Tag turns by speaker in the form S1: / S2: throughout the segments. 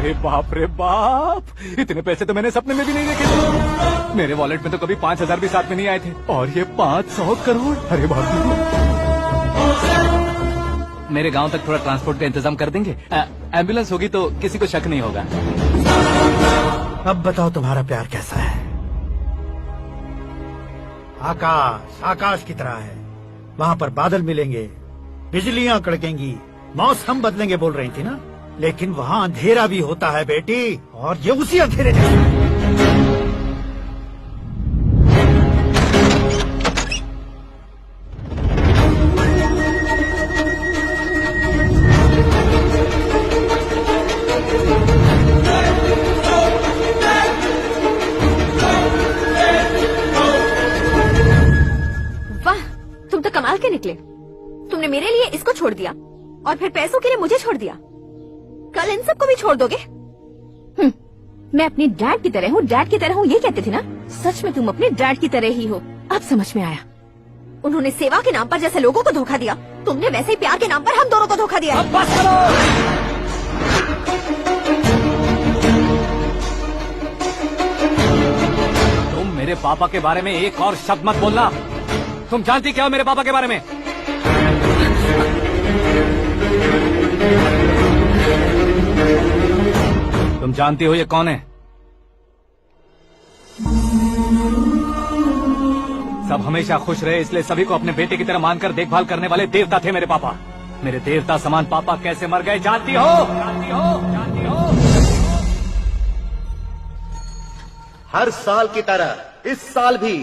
S1: अरे बाप रे बाप, इतने पैसे तो मैंने सपने में भी नहीं देखे थे। मेरे वॉलेट में तो कभी 5,000 भी साथ में नहीं आए थे, और ये 500 करोड़। अरे बाप रे। मेरे गांव तक थोड़ा ट्रांसपोर्ट का इंतजाम कर देंगे? एम्बुलेंस होगी तो किसी को शक नहीं होगा।
S2: अब बताओ तुम्हारा प्यार कैसा है? आकाश आकाश की तरह है, वहाँ पर बादल मिलेंगे, बिजलियाँ कड़केंगी, मौसम बदलेंगे बोल रही थी ना, लेकिन वहाँ अंधेरा भी होता है बेटी, और ये उसी अंधेरे जैसा।
S3: कमाल के निकले। तुमने मेरे लिए इसको छोड़ दिया और फिर पैसों के लिए मुझे छोड़ दिया। कल इन सबको भी छोड़ दोगे? मैं अपनी डैड की तरह हूँ, डैड की तरह हूँ, ये कहते थे ना। सच में तुम अपने डैड की तरह ही हो। अब समझ में आया। उन्होंने सेवा के नाम पर जैसे लोगों को धोखा दिया, तुमने वैसे ही प्यार के नाम पर हम दोनों को धोखा दिया।
S1: अब बस करो। तुम मेरे पापा के बारे में एक और शब्द मत बोलना। तुम जानती क्या हो मेरे पापा के बारे में? तुम जानती हो ये कौन है? सब हमेशा खुश रहे इसलिए सभी को अपने बेटे की तरह मानकर देखभाल करने वाले देवता थे मेरे पापा। मेरे देवता समान पापा कैसे मर गए जानती हो? जानती हो? जानती हो?
S4: हर साल की तरह इस साल भी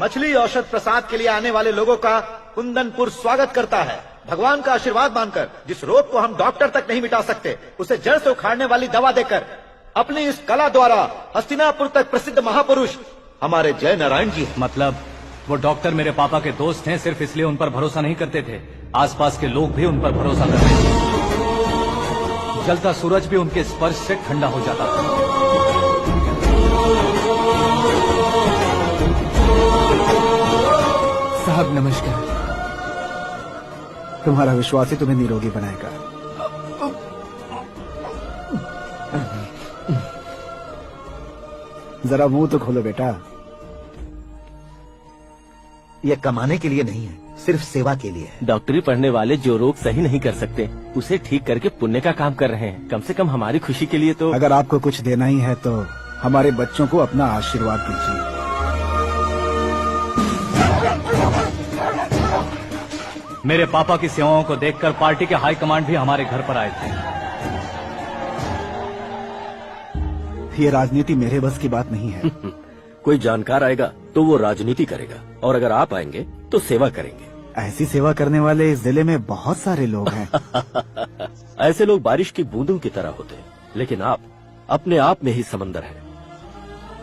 S4: मछली औषध प्रसाद के लिए आने वाले लोगों का कुंदनपुर स्वागत करता है। भगवान का आशीर्वाद मानकर जिस रोग को हम डॉक्टर तक नहीं मिटा सकते, उसे जड़ से उखाड़ने वाली दवा देकर अपनी इस कला द्वारा हस्तिनापुर तक प्रसिद्ध महापुरुष हमारे जय नारायण जी।
S1: मतलब वो डॉक्टर मेरे पापा के दोस्त हैं, सिर्फ इसलिए उन पर भरोसा नहीं करते थे, आसपास के लोग भी उन पर भरोसा करते थे। जलता सूरज भी उनके स्पर्श से ठंडा हो जाता था।
S2: साहब नमस्कार। तुम्हारा विश्वास ही तुम्हें निरोगी बनाएगा। जरा मुंह तो खोलो बेटा।
S4: यह कमाने के लिए नहीं है, सिर्फ सेवा के लिए है।
S5: डॉक्टरी पढ़ने वाले जो रोग सही नहीं कर सकते, उसे ठीक करके पुण्य का काम कर रहे हैं। कम से कम हमारी खुशी के लिए तो।
S2: अगर आपको कुछ देना ही है तो हमारे बच्चों को अपना आशीर्वाद दीजिए।
S1: मेरे पापा की सेवाओं को देखकर पार्टी के हाई कमांड भी हमारे घर पर आए थे।
S2: ये राजनीति मेरे बस की बात नहीं है।
S5: कोई जानकार आएगा तो वो राजनीति करेगा, और अगर आप आएंगे तो सेवा करेंगे।
S2: ऐसी सेवा करने वाले इस जिले में बहुत सारे लोग हैं।
S5: ऐसे लोग बारिश की बूंदों की तरह होते हैं, लेकिन आप अपने आप में ही समंदर हैं।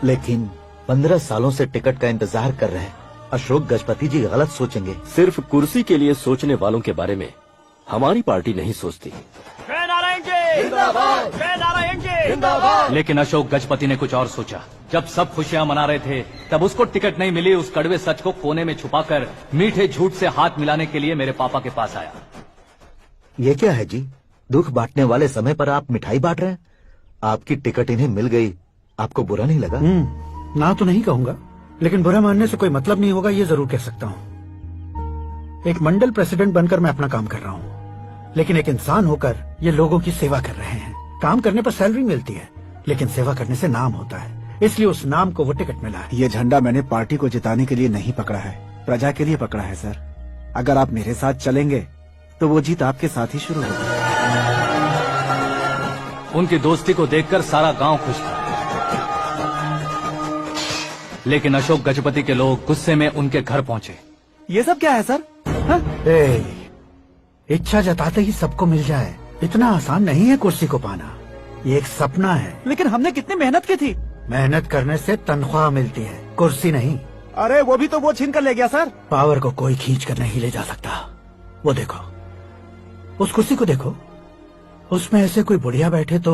S4: लेकिन 15 सालों से टिकट का इंतजार कर रहे हैं। अशोक गजपति जी गलत सोचेंगे।
S5: सिर्फ कुर्सी के लिए सोचने वालों के बारे में हमारी पार्टी नहीं सोचती।
S1: जय नारायण जी जिंदाबाद, जय नारायण जी जिंदाबाद। लेकिन अशोक गजपति ने कुछ और सोचा। जब सब खुशियां मना रहे थे, तब उसको टिकट नहीं मिली। उस कड़वे सच को कोने में छुपाकर मीठे झूठ से हाथ मिलाने के लिए मेरे पापा के पास आया।
S4: ये क्या है जी? दुख बांटने वाले समय पर आप मिठाई बांट रहे हैं। आपकी टिकट इन्हें मिल गई, आपको बुरा नहीं लगा?
S2: ना तो नहीं कहूंगा, लेकिन बुरा मानने से कोई मतलब नहीं होगा, ये जरूर कह सकता हूँ। एक मंडल प्रेसिडेंट बनकर मैं अपना काम कर रहा हूँ, लेकिन एक इंसान होकर ये लोगों की सेवा कर रहे हैं। काम करने पर सैलरी मिलती है, लेकिन सेवा करने से नाम होता है, इसलिए उस नाम को वो टिकट मिला है। ये झंडा मैंने पार्टी को जिताने के लिए नहीं पकड़ा है, प्रजा के लिए पकड़ा है सर। अगर आप मेरे साथ चलेंगे तो वो जीत आपके साथ ही शुरू होगी।
S1: उनकी दोस्ती को देखकर सारा गांव खुश था, लेकिन अशोक गजपति के लोग गुस्से में उनके घर पहुंचे।
S2: ये सब क्या है सर? इच्छा जताते ही सबको मिल जाए, इतना आसान नहीं है कुर्सी को पाना। ये एक सपना है। लेकिन हमने कितनी मेहनत की थी। मेहनत करने से तनख्वाह मिलती है, कुर्सी नहीं। अरे वो भी तो वो छीन कर ले गया सर। पावर को कोई खींच कर नहीं ले जा सकता। वो देखो, उस कुर्सी को देखो, उसमें ऐसे कोई बुढ़िया बैठे तो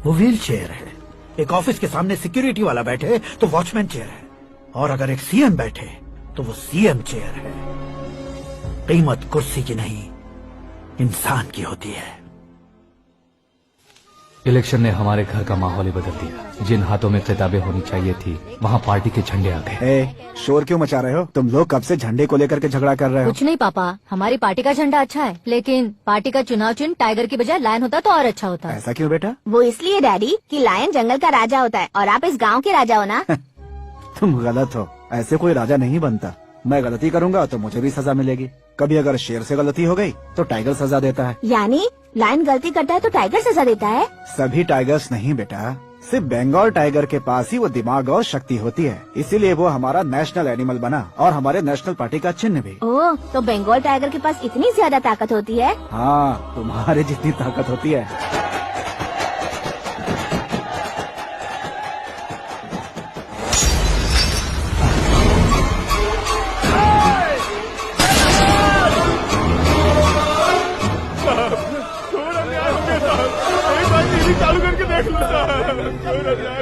S2: वो व्हील चेयर है। एक ऑफिस के सामने सिक्योरिटी वाला बैठे तो वॉचमैन चेयर है, और अगर एक सीएम बैठे तो वो सीएम चेयर है। कीमत कुर्सी की नहीं, इंसान की होती है।
S1: इलेक्शन ने हमारे घर का माहौल ही बदल दिया। जिन हाथों में किताबें होनी चाहिए थी वहाँ पार्टी के झंडे आ गए।
S2: शोर क्यों मचा रहे हो? तुम लोग कब से झंडे को लेकर के झगड़ा कर रहे हो?
S6: कुछ नहीं पापा, हमारी पार्टी का झंडा अच्छा है, लेकिन पार्टी का चुनाव चिन्ह टाइगर की बजाय लायन होता तो और अच्छा होता।
S2: ऐसा क्यों बेटा?
S3: वो इसलिए डैडी कि लायन जंगल का राजा होता है और आप इस गांव के राजा हो ना।
S2: तुम गलत हो, ऐसे कोई राजा नहीं बनता। मैं गलती करूंगा तो मुझे भी सजा मिलेगी। कभी अगर शेर से गलती हो गई तो टाइगर सजा देता है।
S3: यानी लायन गलती करता है तो टाइगर सजा देता है?
S2: सभी टाइगर्स नहीं बेटा, सिर्फ बंगाल टाइगर के पास ही वो दिमाग और शक्ति होती है, इसीलिए वो हमारा नेशनल एनिमल बना और हमारे नेशनल पार्टी का चिन्ह भी।
S3: ओह, तो बंगाल टाइगर के पास इतनी ज्यादा ताकत होती है?
S2: हाँ, तुम्हारे जितनी ताकत होती है।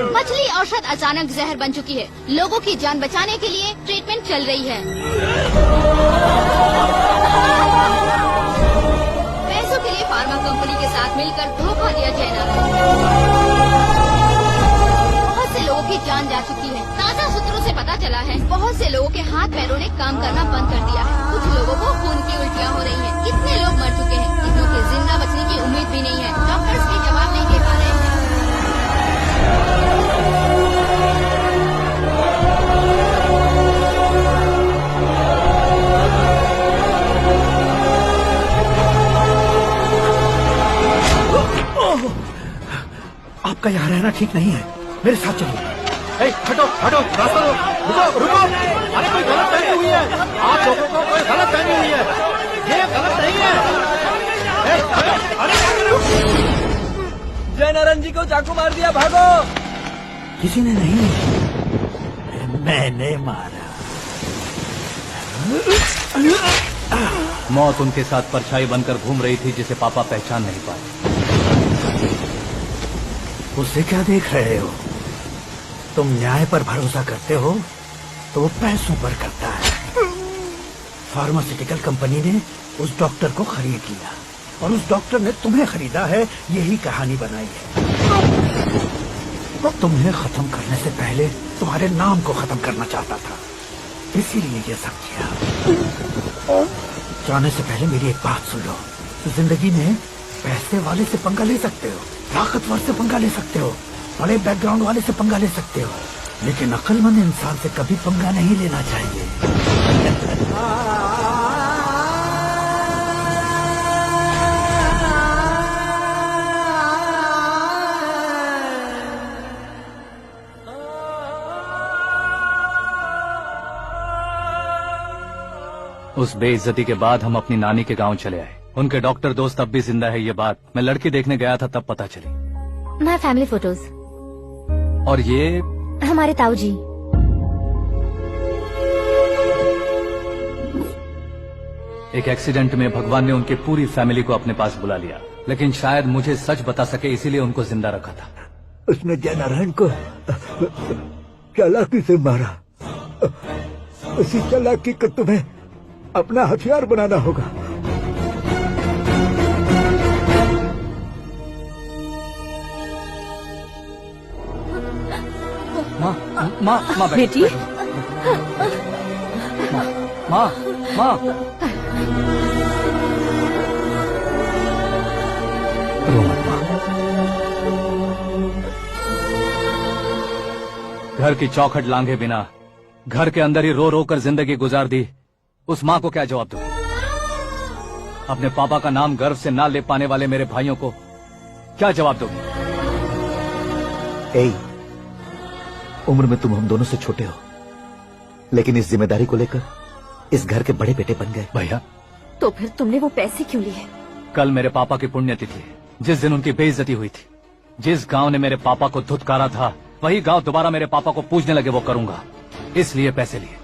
S6: मछली औषध अचानक जहर बन चुकी है। लोगों की जान बचाने के लिए ट्रीटमेंट चल रही है। पैसों के लिए फार्मा कंपनी के साथ मिलकर धोखा दिया जाना। बहुत से लोगों की जान जा चुकी है। ताज़ा सूत्रों से पता चला है बहुत से लोगों के हाथ पैरों ने काम करना बंद कर दिया है। कुछ लोगों को खून की उल्टियाँ हो रही हैं। कितने लोग मर चुके हैं, कितनों के जिंदा बचने की उम्मीद भी नहीं है। डॉक्टर्स भी जवाब नहीं दे पा रहे हैं।
S2: आपका यहाँ रहना ठीक नहीं है, मेरे साथ चलिए।
S4: हटो हटो, रास्ता रुको रुको। अरे कोई गलत फहमी हुई है, आप लोगों को कोई गलत फहमी हुई है, ये गलत नहीं है।
S5: जय नारायण जी को चाकू मार दिया, भागो।
S2: किसी ने नहीं, मैंने मारा।
S1: मौत उनके साथ परछाई बनकर घूम रही थी जिसे पापा पहचान नहीं पाए।
S2: उससे क्या देख रहे हो? तुम न्याय पर भरोसा करते हो तो वो पैसों पर करता है। फार्मास्यूटिकल कंपनी ने उस डॉक्टर को खरीद लिया और उस डॉक्टर ने तुम्हें खरीदा है, यही कहानी बनाई है। वो तुम्हें खत्म करने से पहले तुम्हारे नाम को खत्म करना चाहता था, इसीलिए ये सब किया। जाने से पहले मेरी एक बात सुन लो, जिंदगी में पैसे वाले से पंगा ले सकते हो, ताकतवर से पंगा ले सकते हो, बड़े बैकग्राउंड वाले से पंगा ले सकते हो, लेकिन अक्लमंद इंसान से कभी पंगा नहीं लेना चाहिए।
S1: उस बेइज्जती के बाद हम अपनी नानी के गांव चले आए। उनके डॉक्टर दोस्त अब भी जिंदा है, ये बात मैं लड़की देखने गया था तब पता चली।
S6: My family photos.
S1: और ये
S6: हमारे ताऊ जी।
S1: एक एक्सीडेंट में भगवान ने उनकी पूरी फैमिली को अपने पास बुला लिया, लेकिन शायद मुझे सच बता सके इसीलिए उनको जिंदा रखा था।
S2: उसने जय नारायण को चालाकी से मारा। उसी चालाकी को तुम्हें अपना हथियार बनाना होगा।
S1: माँ
S6: बेटी,
S1: माँ रो मत माँ। घर की चौखट लांघे बिना घर के अंदर ही रो रो कर जिंदगी गुजार दी उस माँ को क्या जवाब दूं? अपने पापा का नाम गर्व से ना ले पाने वाले मेरे भाइयों को क्या जवाब दोगे?
S4: उम्र में तुम हम दोनों से छोटे हो, लेकिन इस जिम्मेदारी को लेकर इस घर के बड़े बेटे बन गए।
S1: भैया,
S3: तो फिर तुमने वो पैसे क्यों लिए?
S1: कल मेरे पापा की पुण्यतिथि है, जिस दिन उनकी बेइज्जती हुई थी। जिस गांव ने मेरे पापा को धुतकारा था वही गांव दोबारा मेरे पापा को पूजने लगे वो करूंगा, इसलिए पैसे लिए।